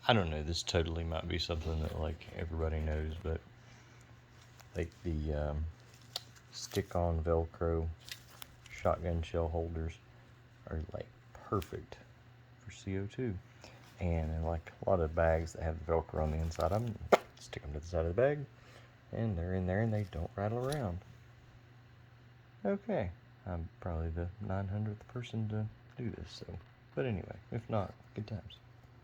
I don't know, this totally might be something that like everybody knows, but like the stick-on Velcro shotgun shell holders are like perfect for CO2. And like a lot of bags that have the Velcro on the inside of them, stick them to the side of the bag, and they're in there and they don't rattle around. Okay, I'm probably the 900th person to do this, so. But anyway, if not, good times.